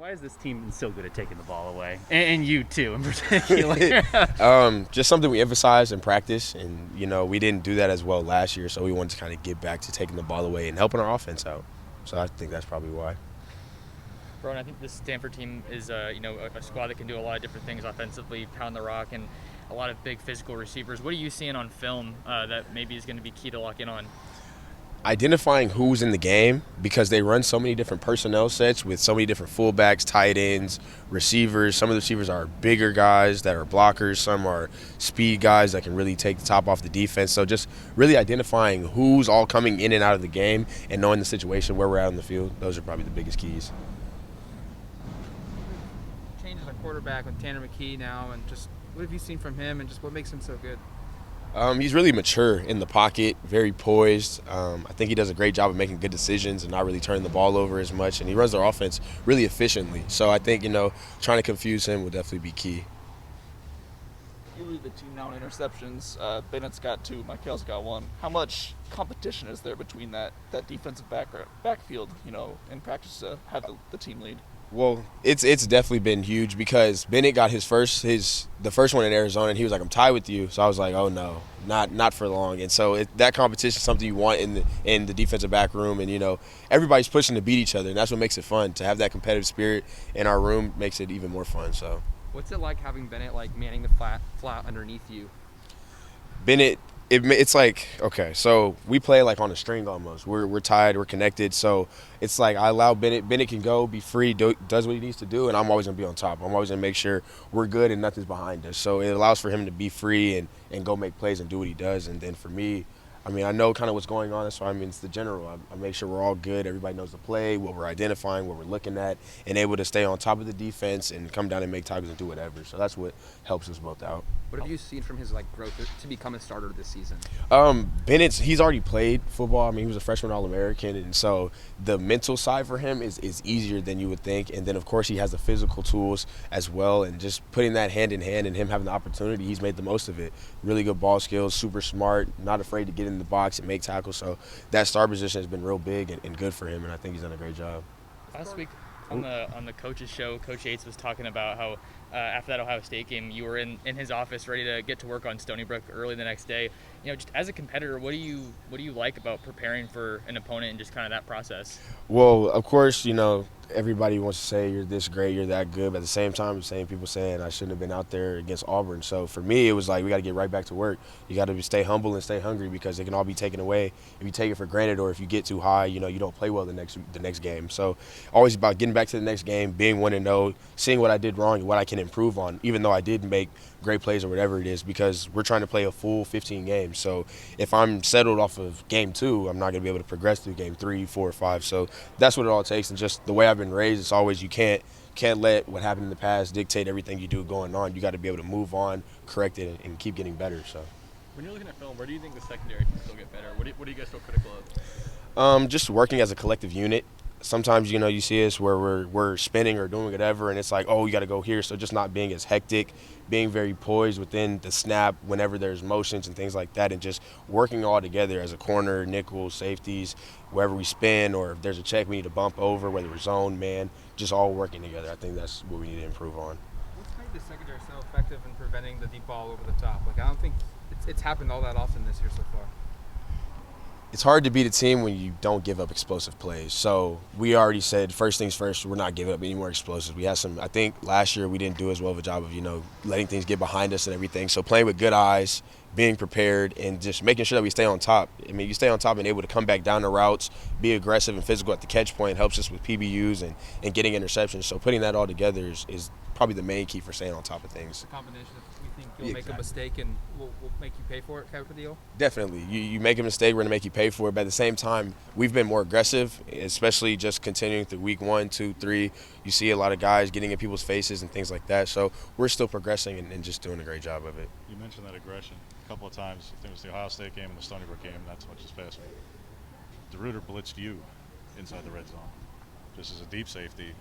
Why is this team so good at taking the ball away? And you too, in particular. Just something we emphasize in practice, and we didn't do that as well last year, so we wanted to kind of get back to taking the ball away and helping our offense out. So I think that's probably why. Verone, I think this Stanford team is a squad that can do a lot of different things offensively, pound the rock, and a lot of big physical receivers. What are you seeing on film that maybe is going to be key to lock in on? Identifying who's in the game, because they run so many different personnel sets with so many different fullbacks, tight ends, receivers. Some of the receivers are bigger guys that are blockers. Some are speed guys that can really take the top off the defense. So just really identifying who's all coming in and out of the game and knowing the situation where we're at on the field, those are probably the biggest keys. Changes at quarterback with Tanner McKee now, and just what have you seen from him and just what makes him so good? He's really mature in the pocket, very poised. I think he does a great job of making good decisions and not really turning the ball over as much. And he runs their offense really efficiently. So I think, trying to confuse him would definitely be key. You lead the team now in interceptions. Bennett's got 2, Michael's got 1. How much competition is there between that defensive backfield, in practice to have the team lead? Well, it's definitely been huge because Bennett got the first one in Arizona, and he was like, "I'm tied with you." So I was like, "Oh no, not for long." And so that competition is something you want in the defensive back room, and everybody's pushing to beat each other, and that's what makes it fun. To have that competitive spirit in our room makes it even more fun. So, what's it like having Bennett manning the flat underneath you? Bennett. It's like, okay, so we play like on a string almost. We're tied, we're connected. So it's like I allow Bennett. Bennett can go, be free, does what he needs to do, and I'm always going to be on top. I'm always going to make sure we're good and nothing's behind us. So it allows for him to be free and go make plays and do what he does. And then for me, I know kind of what's going on. So, it's the general. I make sure we're all good. Everybody knows the play, what we're identifying, what we're looking at, and able to stay on top of the defense and come down and make tackles and do whatever. So that's what helps us both out. What have you seen from his growth to become a starter this season? Bennett, he's already played football. He was a freshman All-American, and so the mental side for him is easier than you would think. And then, of course, he has the physical tools as well, and just putting that hand in hand and him having the opportunity, he's made the most of it. Really good ball skills, super smart, not afraid to get in the box and make tackles. So that star position has been real big and good for him, and I think he's done a great job. Last week on the coach's show, Coach Yates was talking about how after that Ohio State game, you were in his office ready to get to work on Stony Brook early the next day. Just as a competitor, what do you like about preparing for an opponent and just kind of that process? Well, of course, everybody wants to say you're this great, you're that good, but at the same time, the same people saying I shouldn't have been out there against Auburn. So for me, it was like we got to get right back to work. You got to stay humble and stay hungry because it can all be taken away if you take it for granted, or if you get too high, you don't play well the next game. So always about getting back to the next game, being 1-0, seeing what I did wrong and what I can improve on, even though I did make great plays or whatever it is, because we're trying to play a full 15 games. So if I'm settled off of game 2, I'm not going to be able to progress through game 3, 4, 5. So that's what it all takes. And just the way I've been raised, it's always you can't let what happened in the past dictate everything you do going on. You got to be able to move on, correct it, and keep getting better. So when you're looking at film, where do you think the secondary can still get better? What do you guys feel critical of? Just working as a collective unit. Sometimes, you see us where we're spinning or doing whatever, and it's like, oh, you got to go here. So just not being as hectic, being very poised within the snap whenever there's motions and things like that, and just working all together as a corner, nickel, safeties, wherever we spin, or if there's a check we need to bump over, whether we're zone, man, just all working together. I think that's what we need to improve on. What's made the secondary so effective in preventing the deep ball over the top? I don't think it's happened all that often this year so far. It's hard to beat a team when you don't give up explosive plays. So we already said, first things first, we're not giving up any more explosives. We had I think last year we didn't do as well of a job of, letting things get behind us and everything. So playing with good eyes, being prepared, and just making sure that we stay on top. You stay on top and able to come back down the routes, be aggressive and physical at the catch point helps us with PBUs and getting interceptions. So putting that all together is probably the main key for staying on top of things. The combination of you think you'll make a mistake and we'll make you pay for it type of deal? Definitely. You make a mistake, we're going to make you pay for it. But at the same time, we've been more aggressive, especially just continuing through week 1, 2, 3. You see a lot of guys getting in people's faces and things like that. So we're still progressing and just doing a great job of it. You mentioned that aggression a couple of times. I think it was the Ohio State game and the Stony Brook game, not so much this past week. DeRuyter blitzed you inside the red zone, just as a deep safety.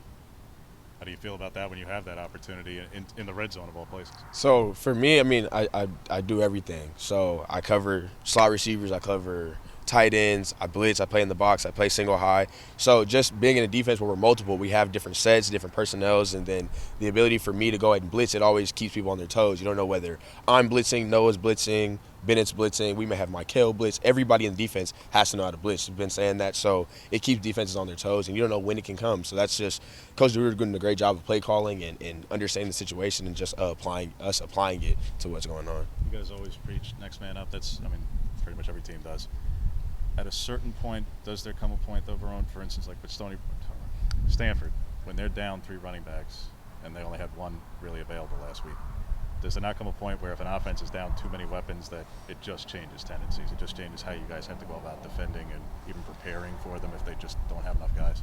How do you feel about that when you have that opportunity in the red zone of all places? So for me, I do everything. So I cover slot receivers, I cover tight ends, I blitz, I play in the box, I play single high. So just being in a defense where we're multiple, we have different sets, different personnels, and then the ability for me to go ahead and blitz, it always keeps people on their toes. You don't know whether I'm blitzing, Noah's blitzing, Bennett's blitzing, we may have McKee blitz. Everybody in the defense has to know how to blitz. We've been saying that, so it keeps defenses on their toes, and you don't know when it can come. So that's just Coach DeRuiter doing a great job of play calling and understanding the situation and just applying it to what's going on. You guys always preach next man up. That's, I mean, pretty much every team does. At a certain point, does there come a point, though, Verone, for instance, like with Stanford, when they're down 3 running backs and they only had 1 really available last week, does there not come a point where if an offense is down too many weapons that it just changes tendencies? It just changes how you guys have to go about defending and even preparing for them if they just don't have enough guys?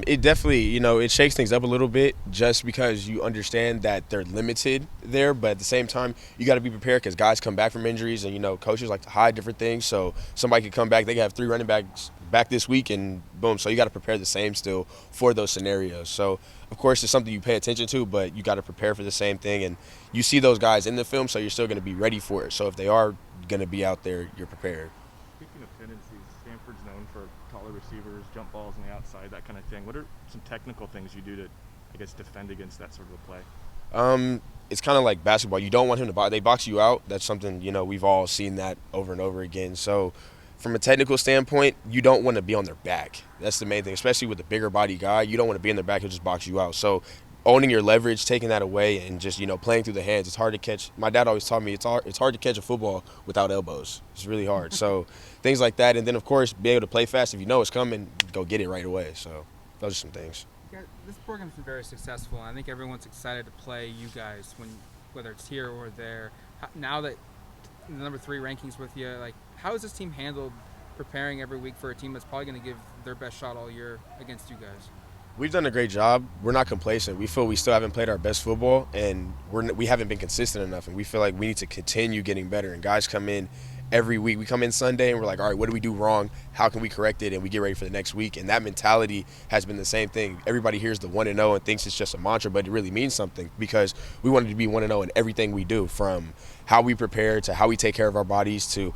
It definitely, it shakes things up a little bit just because you understand that they're limited there, but at the same time, you got to be prepared because guys come back from injuries and, coaches like to hide different things. So somebody could come back, they could have 3 running backs back this week and boom. So you got to prepare the same still for those scenarios. So, of course, it's something you pay attention to, but you got to prepare for the same thing. And you see those guys in the film, so you're still going to be ready for it. So if they are going to be out there, you're prepared. Speaking of tendencies, Stanford's known for taller receivers, jump balls on the outside, that kind of thing. What are some technical things you do to, I guess, defend against that sort of a play? It's kind of like basketball. You don't want him to box. They box you out. That's something, we've all seen that over and over again. So from a technical standpoint, you don't want to be on their back. That's the main thing, especially with a bigger body guy. You don't want to be in their back. He'll just box you out. So owning your leverage, taking that away, and just, playing through the hands. It's hard to catch. My dad always taught me it's hard to catch a football without elbows. It's really hard. So things like that. And then, of course, be able to play fast. If you know it's coming, go get it right away. So those are some things. Yeah, this program's been very successful, and I think everyone's excited to play you guys, whether it's here or there. Now that the number 3 rankings with you, how has this team handled preparing every week for a team that's probably going to give their best shot all year against you guys? We've done a great job. We're not complacent. We feel we still haven't played our best football, and we haven't been consistent enough, and we feel like we need to continue getting better. And guys come in every week. We come in Sunday, and we're like, all right, what do we do wrong? How can we correct it? And we get ready for the next week. And that mentality has been the same thing. Everybody hears the 1-0 and thinks it's just a mantra, but it really means something because we wanted to be 1-0 in everything we do, from how we prepare to how we take care of our bodies to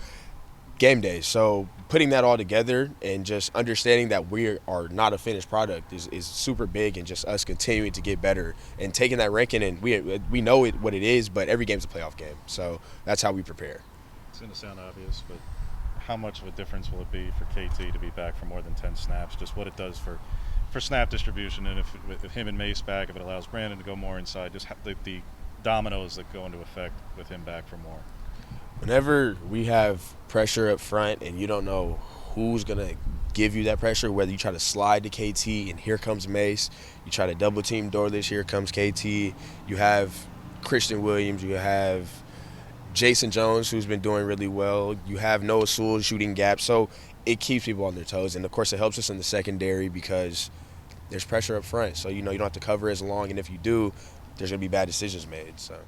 game days. So putting that all together and just understanding that we are not a finished product is super big, and just us continuing to get better and taking that ranking. And we know what it is, but every game's a playoff game. So that's how we prepare. It's going to sound obvious, but how much of a difference will it be for KT to be back for more than 10 snaps? Just what it does for snap distribution, and if him and Mace back, if it allows Brandon to go more inside, just the dominoes that go into effect with him back for more. Whenever we have pressure up front and you don't know who's going to give you that pressure, whether you try to slide to KT and here comes Mace, you try to double team Dorlish, here comes KT, you have Christian Williams, you have Jason Jones, who's been doing really well, you have Noah Sewell shooting gaps, so it keeps people on their toes. And of course it helps us in the secondary because there's pressure up front, so you don't have to cover as long, and if you do, there's going to be bad decisions made. So.